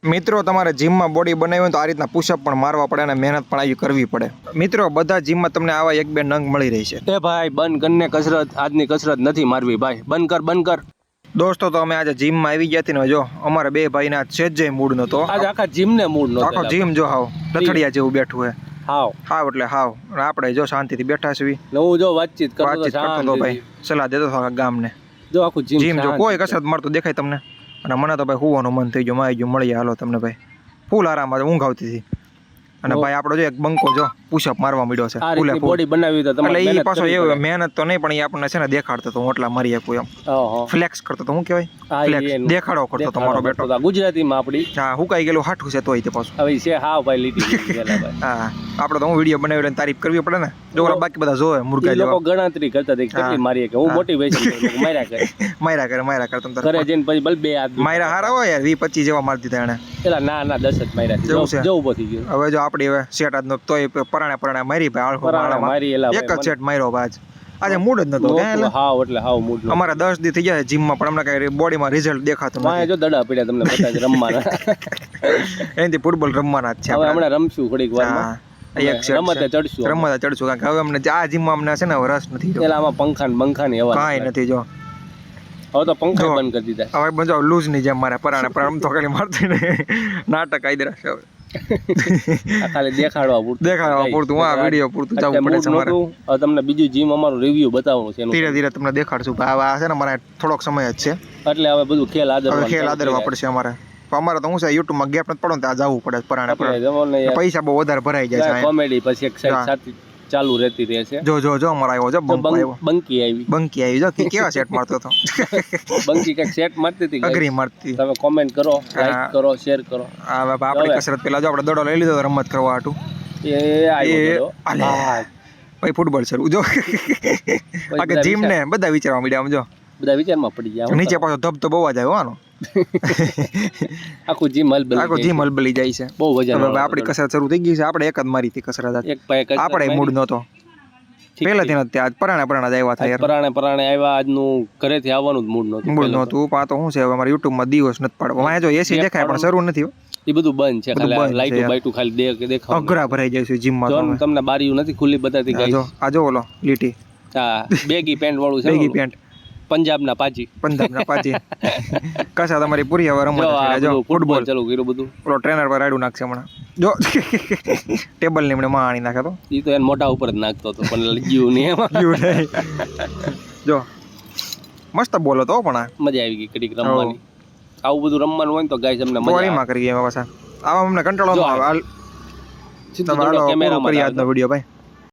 મિત્રો તમારે જીમમાં બોડી બનાવી હોય તો આ રીતના પુશઅપ પણ મારવા પડે અને મહેનત પણ આવી કરવી પડે. મિત્રો બધા જીમમાં તમને આવા એક બે નંગ મળી રહી છે. એ ભાઈ બંધ કરીને કસરત, આજની કસરત નથી મારવી ભાઈ, બંધ કર. દોસ્તો તો અમે આજે જીમમાં આવી ગયા ને જો અમારા બે ભાઈના સેજ્જય મૂડ નતો. આજે આખા જીમને મૂડ નતો. આખો જીમ જો હાવ લથડિયા જેવું બેઠું હે. હાવ એટલે હાવ. આપણે જો શાંતિથી બેઠા છીએ. હું જો વાતચીત કરતો તો ભાઈ સલાહ દેતો હતો ગામને. જો આખું જીમ જો કોઈ કસરત મારતું દેખાય તમને? અને મને તો ભાઈ હોવાનું મન થઈ ગયું, મારી ગયું મળીએ હાલો તમને ભાઈ. ફૂલ આરામ આવે, ઊંઘ આવતી હતી. અને ભાઈ આપણો જો એક બંકો જો પુશઅપ મારવા મળ્યો છે. ફૂલે બોડી બનાવી તો એટલે ઈ પાછો એવું મહેનત તો નહીં પણ ઈ આપણને છે ને દેખાડતો તો હું એટલા મારી શકું એમ. ફ્લેક્સ કરતો તો હું કહેવાય ફ્લેક્સ દેખાડો કરતો તો મારો બેટો. ગુજરાતીમાં આપડી હા હુકાઈ ગયેલું હાઠું છે તોય તે પાછું. હવે છે હાવ ભાઈ લીટી ગયેલા ભાઈ. હા આપણે તો હું વિડિયો બનાવી લઈને તારીફ કરવી પડે ને. જો બાકી બધા જોવે મુર્ગા જેવા. લોકો ગણતરી કરતા હતી કેટલી મારી કે હું મોટિવેશન માર્યા કરે તમ કરે જઈને પછી બલ બે હાથ માર્યા હારા હોય યાર 20-25 જેવા મારી દીધા એને. એલા ના 10 જ માર્યા છે. જવું પતી ગયું. હવે જો આપડી હવે સેટ આજનો તોય પરાણે મારી ભાઈ મારી એલા એક જ સેટ માર્યો ભાઈ. આજે મૂડ જ નતો હાવ એટલે હાવ મૂડ નતો. અમારા 10 દી થઈ ગયા જીમમાં પણ અમને કઈ બોડીમાં રિઝલ્ટ દેખાતું નથી. જો દડા પડ્યા તમને બતા રમવાના. એનથી ફૂટબોલ રમવાના જ છે. હવે હમણાં રમશું થોડીક વારમાં. રમતે ચડશું કારણ કે હવે અમને આ જીમમાં અમને છે ને રસ નથી. પેલા આમાં પંખા ને એવા કાંઈ નથી. જો હવે તો પંખા બંધ કરી દીધા. હવે બંધ લૂઝ ની જેમ મારે પરાણે પણ આમ તો ખાલી મારતી ને નાટક આવી રાખશે હવે. ખાલી દેખાડવા પૂરતું આ વિડિયો પૂરતું જવું પડે છે અમારે. હવે તમને બીજું જીમ અમારું રિવ્યુ બતાવવાનું છે. ધીરે ધીરે તમને દેખાડશું. હવે આ છે ને મારે થોડોક સમય જ છે એટલે હવે બધું ખેલ આદરવા પડશે અમારે. અમારે તો હું છે યુટ્યુબ માં ગેપ નથી પડો ને ત્યાં જવું પડે પરાણે. પૈસા બહુ વધારે ભરાઈ જાય છે. કોમેડી પછી એક સાઈડ સાથે ચાલુ રહેતી રહે છે. જો અમારો આવ્યો છે બંકી આવી જો કેવા સેટ મારતો હતો. બંકી કઈક સેટ મારતી હતી અઘરી મારતી. તમે કોમેન્ટ કરો, લાઈક કરો, શેર કરો. હા બાબા આપણી કસરત પેલા જો આપણે દડો લઈ લીધો રમત કરવા હાટુ. ભાઈ ફૂટબોલ શરૂ જો આગળ જીમ ને બધા વિચારવા મળ્યા. આમ જો બધા વિચારમાં પડી ગયા. નીચે પાછો ધબ તો બહુ જ આવ્યો આનો. આખું જીમ હલબલી જાય છે. બહુ વજન. આપણી કસરત શરૂ થઈ ગઈ છે. આપણે એક જ મારી હતી કસરત. આપણે મૂડ નતો પહેલાથી નથી. આજ પરાણે આવ્યા થાય. પરાણે આવ્યા. આજનું ઘરેથી આવવાનું જ મૂડ નહોતું. પા તો શું છે હવે અમારા યુટ્યુબ માં દિવસ નથી પડવા. વાંહે જો એસી દેખાય પણ શરૂ નથી. એ બધું બંધ છે. ખાલી લાઈટો બાઈટો ખાલી દેખાવ. અઘરા ભરાઈ જાય છે જીમમાં. તમને બારીઓ નથી ખુલ્લી બતાતી ગઈ. આ જો ઓલો લીટી. હા બેગી પેન્ટ વાળું છે. બેગી પેન્ટ પંજાબના પાજી કસા તમારી પૂરી હવે રમત જો ફૂટબોલ ચાલુ કર્યું બધું. ઓલો ટ્રેનર પર રાડું નાખશે હમણાં. જો ટેબલ ને એમણે માણી નાખે તો ઈ તો એને મોઢા ઉપર જ નાખતો હતો પણ ગયું નહીં એમાં. જો મસ્ત બોલો તો પણ મજા આવી ગઈ કડીક રમવાની. આવું બધું રમવાનું હોય ને તો ગાઈસ અમને મજા માં કરી ગયા પાછા. આવા અમને કંટાળો આવે. તમે કેમેરામાં આજનો વિડિયો ભાઈ.